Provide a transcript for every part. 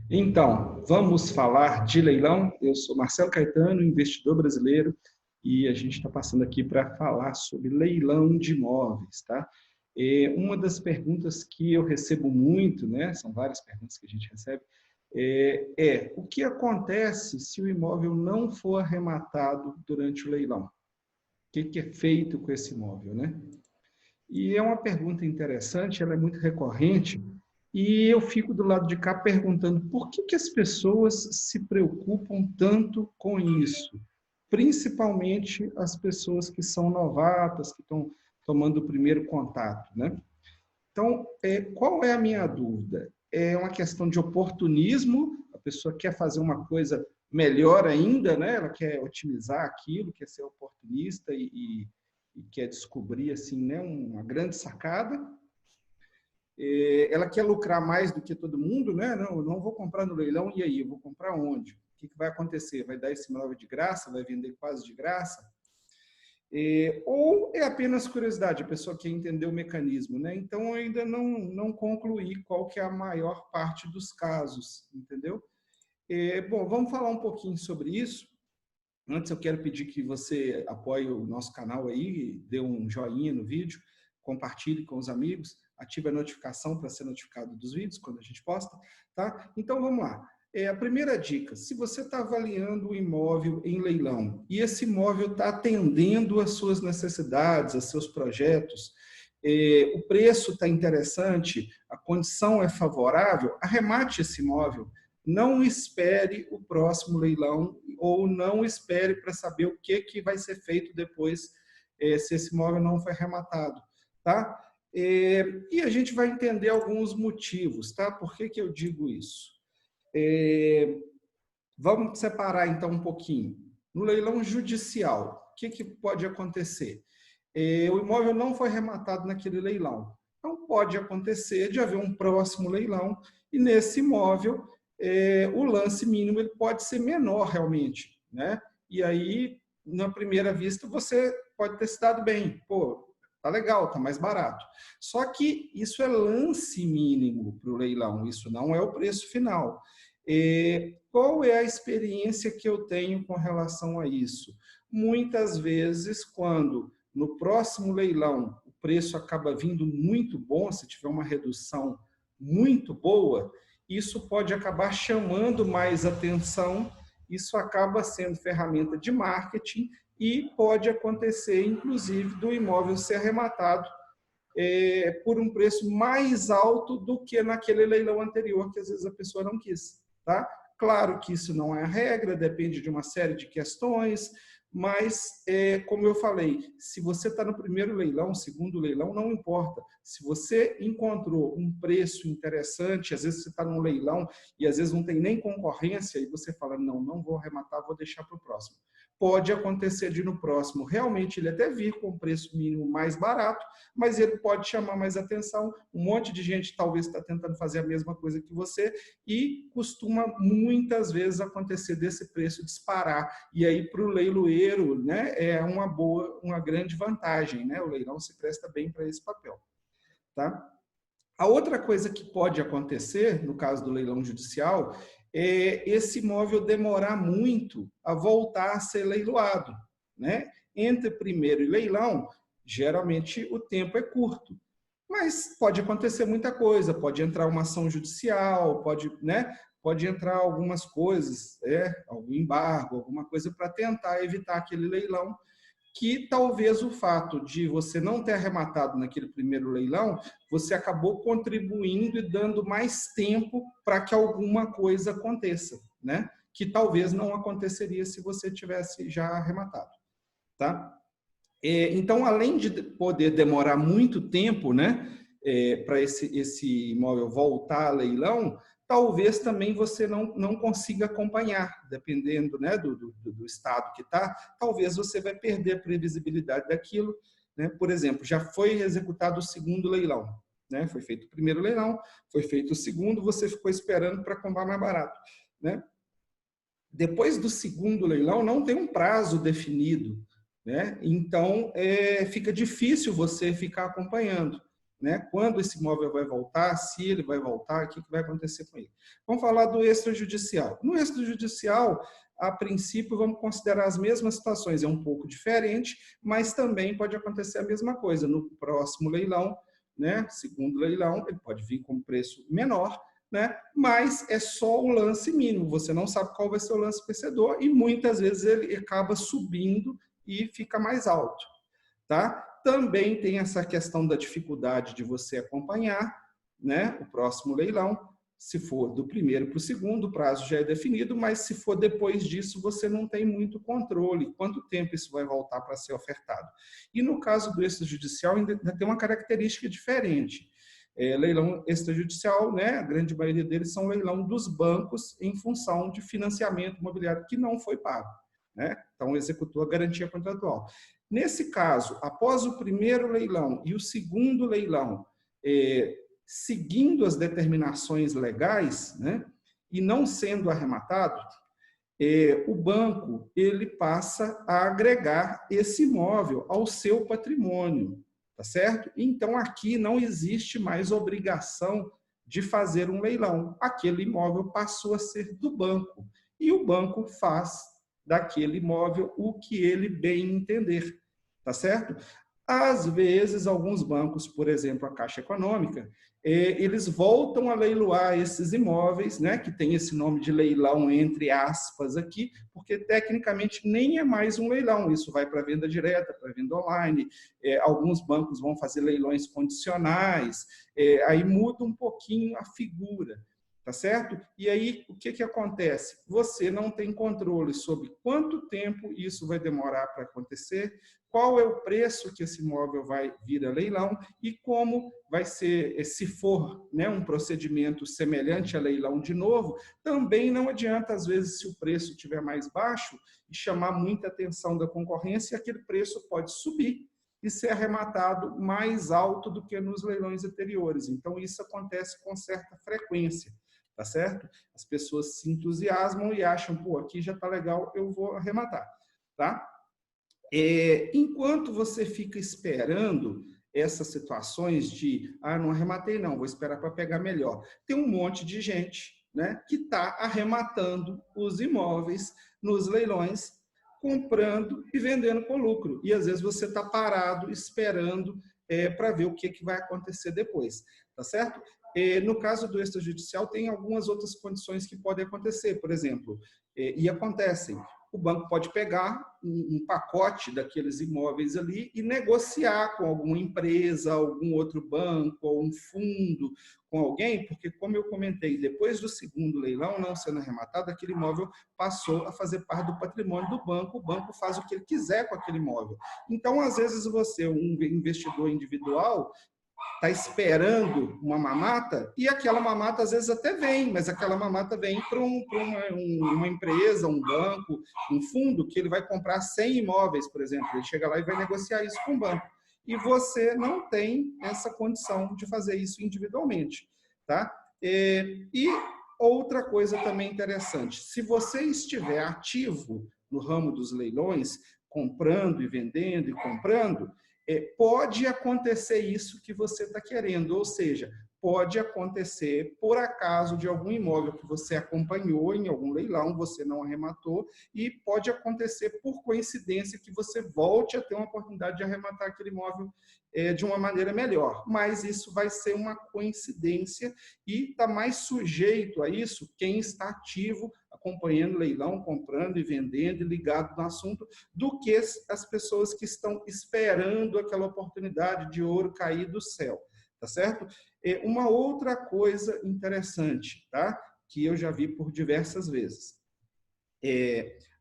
Então, vamos falar de leilão. Eu sou Marcelo Caetano, investidor brasileiro, e a gente está passando aqui para falar sobre leilão de imóveis, tá? Uma das perguntas que eu recebo muito, né? São várias perguntas que a gente recebe, o que acontece se o imóvel não for arrematado durante o leilão? O que é feito com esse imóvel, né? E é uma pergunta interessante, ela é muito recorrente, e eu fico do lado de cá perguntando por que as pessoas se preocupam tanto com isso? Principalmente as pessoas que são novatas, que estão tomando o primeiro contato, né? Então, qual é a minha dúvida? É uma questão de oportunismo, a pessoa quer fazer uma coisa melhor ainda, né? Ela quer otimizar aquilo, quer ser oportunista e quer descobrir assim, né, uma grande sacada. Ela quer lucrar mais do que todo mundo, né? Não vou comprar no leilão, e aí? Eu vou comprar onde? O que vai acontecer? Vai dar esse imóvel de graça? Vai vender quase de graça? Ou é apenas curiosidade, a pessoa quer entender o mecanismo, né? Então, eu ainda não concluí qual que é a maior parte dos casos, entendeu? Bom, vamos falar um pouquinho sobre isso. Antes, eu quero pedir que você apoie o nosso canal aí, dê um joinha no vídeo, compartilhe com os amigos, ative a notificação para ser notificado dos vídeos quando a gente posta, tá? Então, vamos lá. A primeira dica, se você está avaliando o imóvel em leilão e esse imóvel está atendendo às suas necessidades, aos seus projetos, o preço está interessante, a condição é favorável, arremate esse imóvel. Não espere o próximo leilão ou não espere para saber o que vai ser feito depois se esse imóvel não foi arrematado, tá? E a gente vai entender alguns motivos, tá? Por que eu digo isso? Vamos separar então um pouquinho. No leilão judicial, o que pode acontecer? O imóvel não foi arrematado naquele leilão. Então, pode acontecer de haver um próximo leilão e nesse imóvel o lance mínimo ele pode ser menor realmente, né? E aí, na primeira vista, você pode ter se dado bem. Pô, tá legal, tá mais barato. Só que isso é lance mínimo para o leilão, isso não é o preço final. Qual é a experiência que eu tenho com relação a isso? Muitas vezes, quando no próximo leilão o preço acaba vindo muito bom, se tiver uma redução muito boa, isso pode acabar chamando mais atenção, isso acaba sendo ferramenta de marketing e pode acontecer, inclusive, do imóvel ser arrematado por um preço mais alto do que naquele leilão anterior, que às vezes a pessoa não quis. Tá? Claro que isso não é a regra, depende de uma série de questões, mas, como eu falei, se você está no primeiro leilão, segundo leilão, não importa. Se você encontrou um preço interessante, às vezes você está num leilão e às vezes não tem nem concorrência, e você fala, não vou arrematar, vou deixar para o próximo. Pode acontecer de no próximo, realmente ele até vir com um preço mínimo mais barato, mas ele pode chamar mais atenção. Um monte de gente talvez está tentando fazer a mesma coisa que você e costuma muitas vezes acontecer desse preço disparar. E aí para o leiloeiro, né, é uma grande vantagem, né? O leilão se presta bem para esse papel, tá? A outra coisa que pode acontecer, no caso do leilão judicial, é esse imóvel demorar muito a voltar a ser leiloado, né? Entre primeiro e leilão, geralmente o tempo é curto. Mas pode acontecer muita coisa, pode entrar uma ação judicial, pode entrar algumas coisas, algum embargo, alguma coisa para tentar evitar aquele leilão, que talvez o fato de você não ter arrematado naquele primeiro leilão, você acabou contribuindo e dando mais tempo para que alguma coisa aconteça, né? Que talvez não aconteceria se você tivesse já arrematado, tá? Então, além de poder demorar muito tempo, né, para esse imóvel voltar a leilão, talvez também você não consiga acompanhar, dependendo, né, do estado que está, talvez você vai perder a previsibilidade daquilo, né? Por exemplo, já foi executado o segundo leilão, né? Foi feito o primeiro leilão, foi feito o segundo, você ficou esperando para comprar mais barato, né? Depois do segundo leilão, não tem um prazo definido, né? Então, fica difícil você ficar acompanhando. né? Quando esse imóvel vai voltar, se ele vai voltar, o que vai acontecer com ele. Vamos falar do extrajudicial. No extrajudicial, a princípio, vamos considerar as mesmas situações, é um pouco diferente, mas também pode acontecer a mesma coisa. No próximo leilão, né, segundo leilão, ele pode vir com preço menor, né, mas é só o lance mínimo, você não sabe qual vai ser o lance vencedor e muitas vezes ele acaba subindo e fica mais alto. Tá? Também tem essa questão da dificuldade de você acompanhar, né, o próximo leilão. Se for do primeiro para o segundo, o prazo já é definido, mas se for depois disso, você não tem muito controle. Quanto tempo isso vai voltar para ser ofertado? E no caso do extrajudicial, ainda tem uma característica diferente. Leilão extrajudicial, né, a grande maioria deles são leilão dos bancos em função de financiamento imobiliário que não foi pago, né? Então, executou a garantia contratual. Nesse caso, após o primeiro leilão e o segundo leilão, seguindo as determinações legais, né, e não sendo arrematado, o banco ele passa a agregar esse imóvel ao seu patrimônio, tá certo? Então, aqui não existe mais obrigação de fazer um leilão. Aquele imóvel passou a ser do banco e o banco faz daquele imóvel o que ele bem entender, tá certo? Às vezes, alguns bancos, por exemplo, a Caixa Econômica, eles voltam a leiloar esses imóveis, né, que tem esse nome de leilão entre aspas aqui, porque tecnicamente nem é mais um leilão, isso vai para venda direta, para venda online, alguns bancos vão fazer leilões condicionais, aí muda um pouquinho a figura. Tá certo? E aí, o que acontece? Você não tem controle sobre quanto tempo isso vai demorar para acontecer, qual é o preço que esse imóvel vai vir a leilão e como vai ser, se for, né, um procedimento semelhante a leilão de novo, também não adianta, às vezes, se o preço estiver mais baixo e chamar muita atenção da concorrência, aquele preço pode subir e ser arrematado mais alto do que nos leilões anteriores. Então, isso acontece com certa frequência. Tá certo? As pessoas se entusiasmam e acham, pô, aqui já tá legal, eu vou arrematar, tá? Enquanto você fica esperando essas situações de, não arrematei não, vou esperar para pegar melhor. Tem um monte de gente, né, que está arrematando os imóveis nos leilões, comprando e vendendo com lucro. E às vezes você está parado esperando para ver o que vai acontecer depois, tá certo? No caso do extrajudicial, tem algumas outras condições que podem acontecer, por exemplo, e acontecem. O banco pode pegar um pacote daqueles imóveis ali e negociar com alguma empresa, algum outro banco, ou um fundo, com alguém, porque, como eu comentei, depois do segundo leilão não sendo arrematado, aquele imóvel passou a fazer parte do patrimônio do banco, o banco faz o que ele quiser com aquele imóvel. Então, às vezes, você, um investidor individual, está esperando uma mamata e aquela mamata às vezes até vem, mas aquela mamata vem para uma empresa, um banco, um fundo que ele vai comprar 100 imóveis, por exemplo. Ele chega lá e vai negociar isso com o banco. E você não tem essa condição de fazer isso individualmente. Tá? E outra coisa também interessante, se você estiver ativo no ramo dos leilões, comprando e vendendo e comprando, pode acontecer isso que você está querendo, ou seja, pode acontecer por acaso de algum imóvel que você acompanhou em algum leilão, você não arrematou, e pode acontecer por coincidência que você volte a ter uma oportunidade de arrematar aquele imóvel de uma maneira melhor. Mas isso vai ser uma coincidência e está mais sujeito a isso quem está ativo, acompanhando leilão, comprando e vendendo, e ligado no assunto, do que as pessoas que estão esperando aquela oportunidade de ouro cair do céu, tá certo? Uma outra coisa interessante, tá? Que eu já vi por diversas vezes.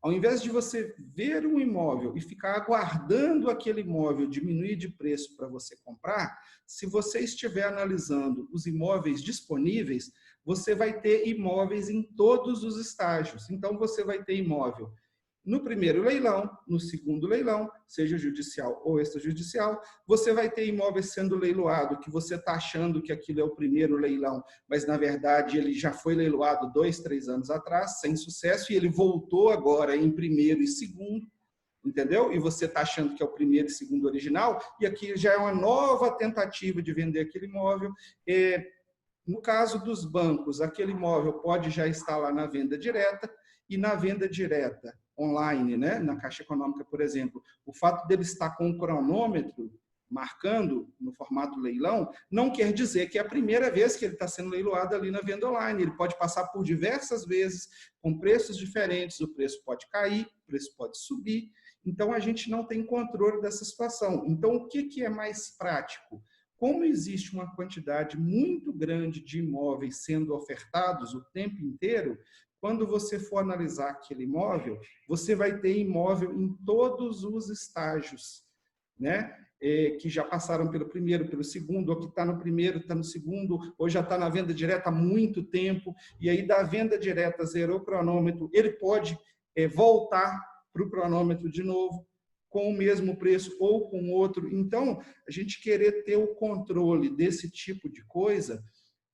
Ao invés de você ver um imóvel e ficar aguardando aquele imóvel diminuir de preço para você comprar, se você estiver analisando os imóveis disponíveis, você vai ter imóveis em todos os estágios. Então, você vai ter imóvel no primeiro leilão, no segundo leilão, seja judicial ou extrajudicial, você vai ter imóveis sendo leiloado que você está achando que aquilo é o primeiro leilão, mas na verdade ele já foi leiloado 2, 3 anos atrás, sem sucesso, e ele voltou agora em primeiro e segundo entendeu? E você está achando que é o primeiro e segundo original, e aqui já é uma nova tentativa de vender aquele imóvel. No caso dos bancos, aquele imóvel pode já estar lá na venda direta, e na venda direta online, né, na Caixa Econômica, por exemplo, o fato dele estar com um cronômetro marcando no formato leilão, não quer dizer que é a primeira vez que ele está sendo leiloado ali na venda online. Ele pode passar por diversas vezes, com preços diferentes, o preço pode cair, o preço pode subir. Então, a gente não tem controle dessa situação. Então, o que é mais prático? Como existe uma quantidade muito grande de imóveis sendo ofertados o tempo inteiro, quando você for analisar aquele imóvel, você vai ter imóvel em todos os estágios, né? Que já passaram pelo primeiro, pelo segundo, ou que está no primeiro, está no segundo, ou já está na venda direta há muito tempo, e aí da venda direta zerou o cronômetro, ele pode voltar para o cronômetro de novo, com o mesmo preço ou com outro. Então, a gente querer ter o controle desse tipo de coisa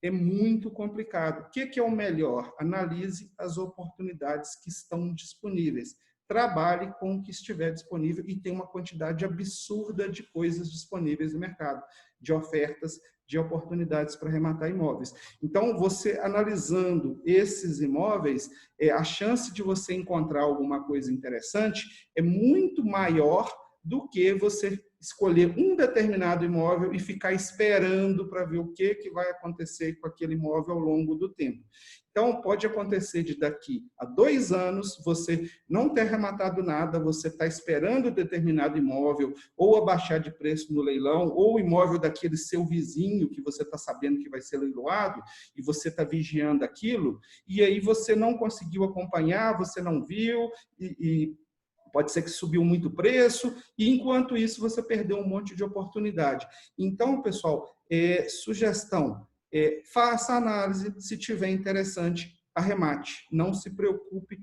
é muito complicado. O que é o melhor? Analise as oportunidades que estão disponíveis. Trabalhe com o que estiver disponível e tem uma quantidade absurda de coisas disponíveis no mercado, de ofertas, de oportunidades para arrematar imóveis. Então, você analisando esses imóveis, a chance de você encontrar alguma coisa interessante é muito maior do que você escolher um determinado imóvel e ficar esperando para ver o que vai acontecer com aquele imóvel ao longo do tempo. Então, pode acontecer de daqui a 2 anos, você não ter arrematado nada, você está esperando determinado imóvel, ou abaixar de preço no leilão, ou o imóvel daquele seu vizinho, que você está sabendo que vai ser leiloado, e você está vigiando aquilo, e aí você não conseguiu acompanhar, você não viu, e pode ser que subiu muito o preço, e enquanto isso você perdeu um monte de oportunidade. Então, pessoal, sugestão, faça análise, se tiver interessante, arremate. Não se preocupe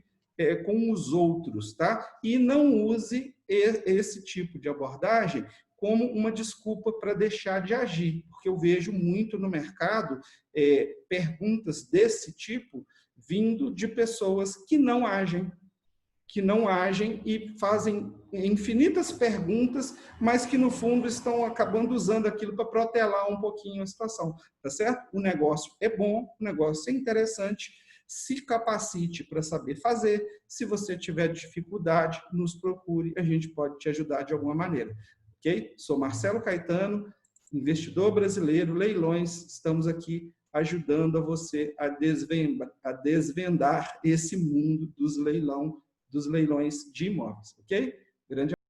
com os outros, tá? E não use esse tipo de abordagem como uma desculpa para deixar de agir, porque eu vejo muito no mercado perguntas desse tipo vindo de pessoas que não agem e fazem infinitas perguntas, mas que, no fundo, estão acabando usando aquilo para protelar um pouquinho a situação, tá certo? O negócio é bom, o negócio é interessante, se capacite para saber fazer. Se você tiver dificuldade, nos procure, a gente pode te ajudar de alguma maneira, ok? Sou Marcelo Caetano, investidor brasileiro, leilões, estamos aqui ajudando a você a desvendar esse mundo dos leilões de imóveis, ok?